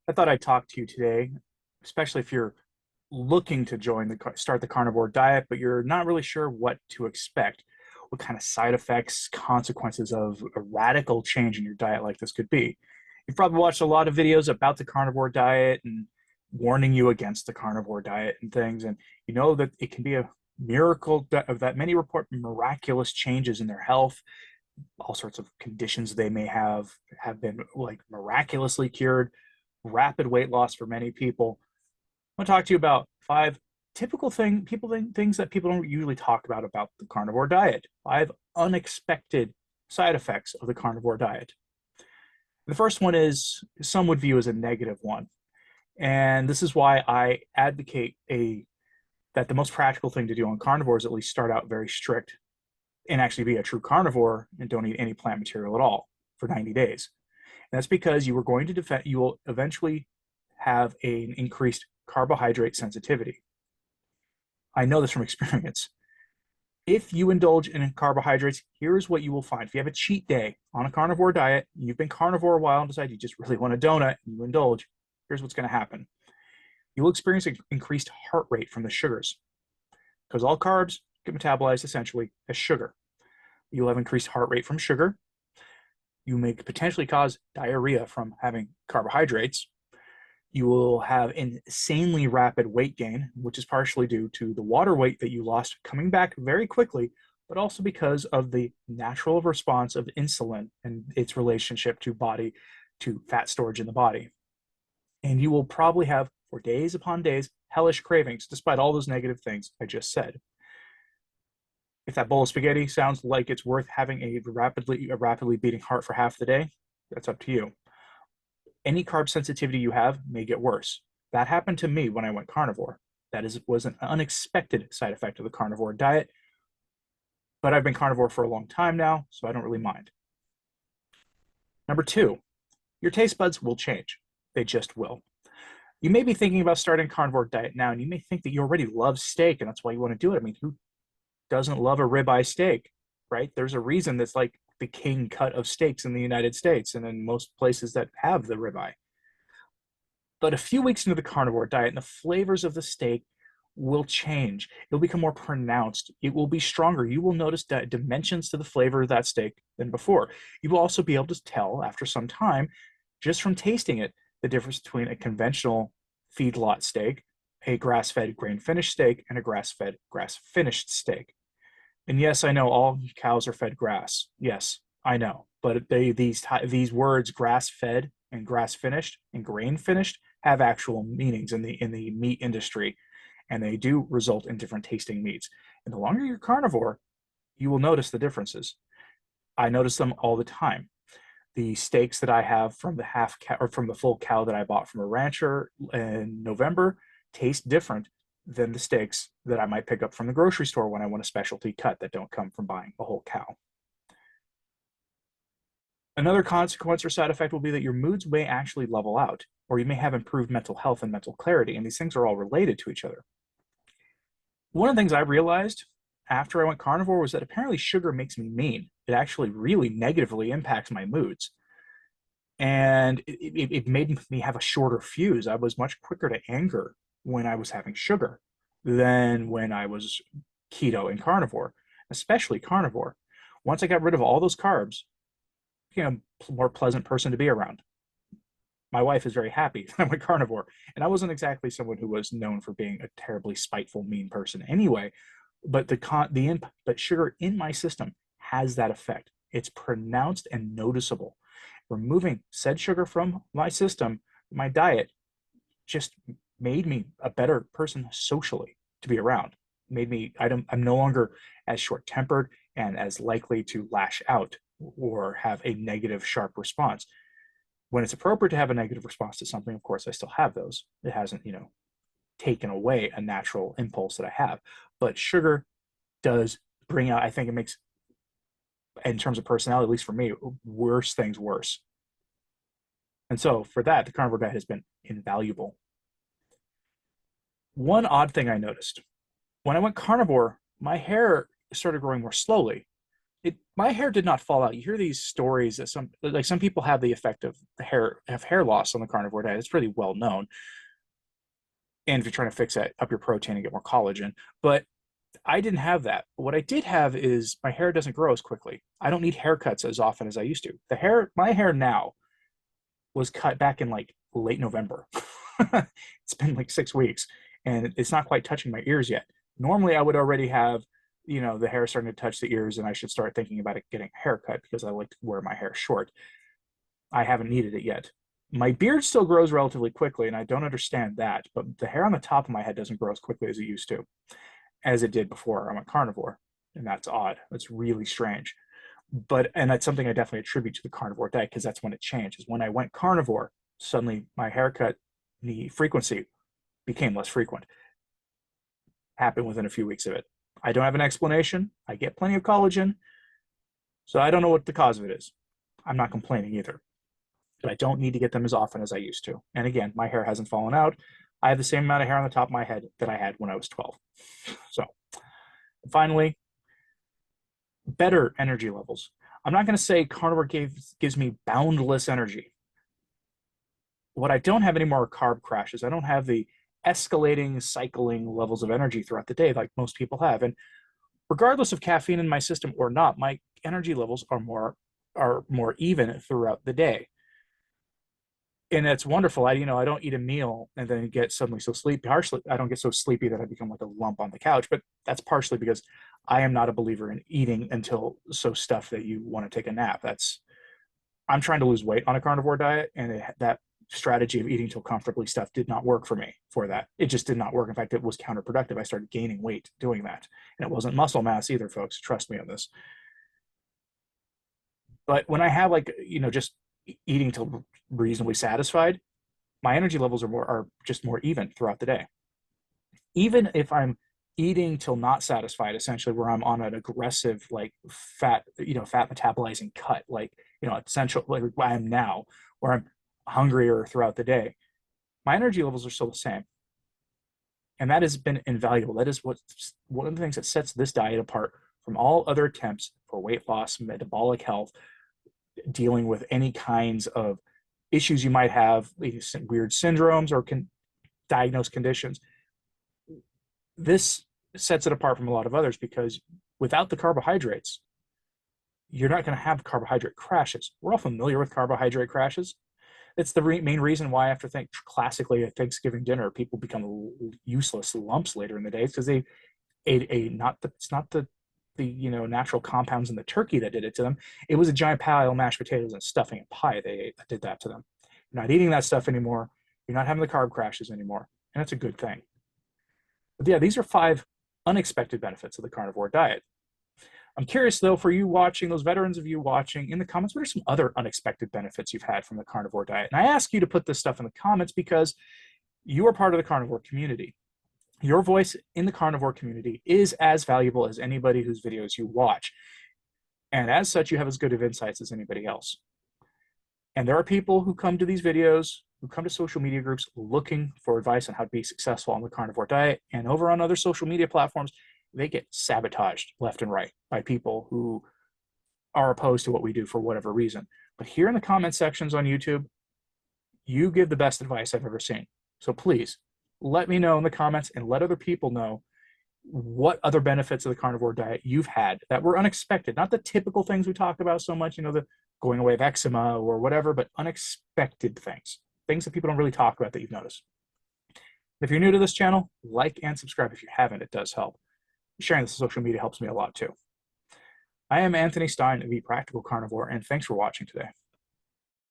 I thought I'd talk to you today, especially if you're looking to start the carnivore diet, but you're not really sure what to expect, what kind of side effects, consequences of a radical change in your diet like this could be. You've probably watched a lot of videos about the carnivore diet and warning you against the carnivore diet and things, and you know that it can be a miracle that many report miraculous changes in their health. All sorts of conditions they may have been like miraculously cured, rapid weight loss for many people. I want to talk to you about five typical things that people don't usually talk about the carnivore diet. Five unexpected side effects of the carnivore diet. The first one is some would view as a negative one, and this is why I advocate a that the most practical thing to do on carnivore is at least start out very strict and actually be a true carnivore and don't eat any plant material at all for 90 days. And that's because you will eventually have an increased carbohydrate sensitivity. I know this from experience. If you indulge in carbohydrates, here's what you will find. If you have a cheat day on a carnivore diet, you've been carnivore a while and decide you just really want a donut and you indulge, here's what's going to happen. You will experience an increased heart rate from the sugars because all carbs get metabolized essentially as sugar. You'll have increased heart rate from sugar. You may potentially cause diarrhea from having carbohydrates. You will have insanely rapid weight gain, which is partially due to the water weight that you lost coming back very quickly, but also because of the natural response of insulin and its relationship to fat storage in the body. And you will probably have, for days upon days, hellish cravings, despite all those negative things I just said. If that bowl of spaghetti sounds like it's worth having a rapidly beating heart for half the day, that's up to you. Any carb sensitivity you have may get worse. That happened to me when I went carnivore. Was an unexpected side effect of the carnivore diet, but I've been carnivore for a long time now, so I don't really mind. Number two, your taste buds will change. They just will. You may be thinking about starting a carnivore diet now, and you may think that you already love steak, and that's why you want to do it. I mean, who doesn't love a ribeye steak, right? There's a reason that's like the king cut of steaks in the United States and in most places that have the ribeye. But a few weeks into the carnivore diet, and the flavors of the steak will change. It'll become more pronounced. It will be stronger. You will notice dimensions to the flavor of that steak than before. You will also be able to tell after some time, just from tasting it, the difference between a conventional feedlot steak, a grass-fed grain-finished steak, and a grass-fed grass-finished steak. And yes, I know all cows are fed grass. Yes, I know. But these words grass-fed and grass-finished and grain-finished have actual meanings in the meat industry, and they do result in different tasting meats. And the longer you're carnivore, you will notice the differences. I notice them all the time. The steaks that I have from the half cow or from the full cow that I bought from a rancher in November taste different than the steaks that I might pick up from the grocery store when I want a specialty cut that don't come from buying a whole cow. Another consequence or side effect will be that your moods may actually level out, or you may have improved mental health and mental clarity, and these things are all related to each other. One of the things I realized after I went carnivore was that apparently sugar makes me mean. It actually really negatively impacts my moods. And it made me have a shorter fuse. I was much quicker to anger when I was having sugar than when I was keto and carnivore, especially carnivore. Once I got rid of all those carbs, I became a more pleasant person to be around. My wife is very happy that I went carnivore, and I wasn't exactly someone who was known for being a terribly spiteful, mean person anyway. But but sugar in my system has that effect. It's pronounced and noticeable. Removing said sugar from my system, my diet, just made me a better person socially to be around. I'm no longer as short tempered and as likely to lash out or have a negative, sharp response. When it's appropriate to have a negative response to something, of course, I still have those. It hasn't, taken away a natural impulse that I have. But sugar does bring out, I think it makes, in terms of personality, at least for me, worse things worse. And so for that, the carnivore diet has been invaluable. One odd thing I noticed when I went carnivore, my hair started growing more slowly. My hair did not fall out. You hear these stories that some people have the effect of hair loss on the carnivore diet. It's really well known. And if you're trying to fix that, up your protein and get more collagen. But I didn't have that. What I did have is my hair doesn't grow as quickly. I don't need haircuts as often as I used to. My hair now was cut back in like late November. It's been like 6 weeks and it's not quite touching my ears yet. Normally I would already have, the hair starting to touch the ears and I should start thinking about it getting a haircut because I like to wear my hair short. I haven't needed it yet. My beard still grows relatively quickly and I don't understand that, but the hair on the top of my head doesn't grow as quickly as it used to, as it did before I went carnivore. And that's odd. That's really strange. And that's something I definitely attribute to the carnivore diet because that's when it changed. Is when I went carnivore, suddenly my haircut, the frequency became less frequent. Happened within a few weeks of it. I don't have an explanation. I get plenty of collagen, so I don't know what the cause of it is. I'm not complaining either, but I don't need to get them as often as I used to. And again, my hair hasn't fallen out. I have the same amount of hair on the top of my head that I had when I was 12. So finally, better energy levels. I'm not going to say carnivore gives me boundless energy. What I don't have anymore are carb crashes. I don't have the escalating, cycling levels of energy throughout the day like most people have. And regardless of caffeine in my system or not, my energy levels are more even throughout the day. And it's wonderful. I don't eat a meal and then get suddenly so sleepy. Partially, I don't get so sleepy that I become like a lump on the couch, but that's partially because I am not a believer in eating until so stuffed that you want to take a nap. I'm trying to lose weight on a carnivore diet, and that strategy of eating till comfortably stuffed did not work for me for that. It just did not work. In fact, it was counterproductive. I started gaining weight doing that. And it wasn't muscle mass either, folks. Trust me on this. But when I have just eating till reasonably satisfied, my energy levels are just more even throughout the day. Even if I'm eating till not satisfied, essentially where I'm on an aggressive fat metabolizing cut, essential like I am now, where I'm hungrier throughout the day, my energy levels are still the same. And that has been invaluable. That is one of the things that sets this diet apart from all other attempts for weight loss, metabolic health, dealing with any kinds of issues you might have, weird syndromes or diagnosed conditions. This sets it apart from a lot of others because without the carbohydrates, you're not going to have carbohydrate crashes. We're all familiar with carbohydrate crashes. It's the main reason why after classically at Thanksgiving dinner, people become useless lumps later in the day because they ate it's not the natural compounds in the turkey that did it to them. It was a giant pile of mashed potatoes and stuffing and pie they ate that did that to them. You're not eating that stuff anymore. You're not having the carb crashes anymore. And that's a good thing. But yeah, these are 5 unexpected benefits of the carnivore diet. I'm curious though, for you watching, those veterans of you watching, in the comments, what are some other unexpected benefits you've had from the carnivore diet? And I ask you to put this stuff in the comments because you are part of the carnivore community. Your voice in the carnivore community is as valuable as anybody whose videos you watch. And as such, you have as good of insights as anybody else. And there are people who come to these videos, who come to social media groups looking for advice on how to be successful on the carnivore diet. And over on other social media platforms, they get sabotaged left and right by people who are opposed to what we do for whatever reason. But here in the comment sections on YouTube, you give the best advice I've ever seen. So please let me know in the comments and let other people know what other benefits of the carnivore diet you've had that were unexpected. Not the typical things we talk about so much, the going away of eczema or whatever, but unexpected things that people don't really talk about that you've noticed. If you're new to this channel, like and subscribe if you haven't. It does help. Sharing this on social media helps me a lot too. I am Anthony Stine, the Practical Carnivore, and thanks for watching today.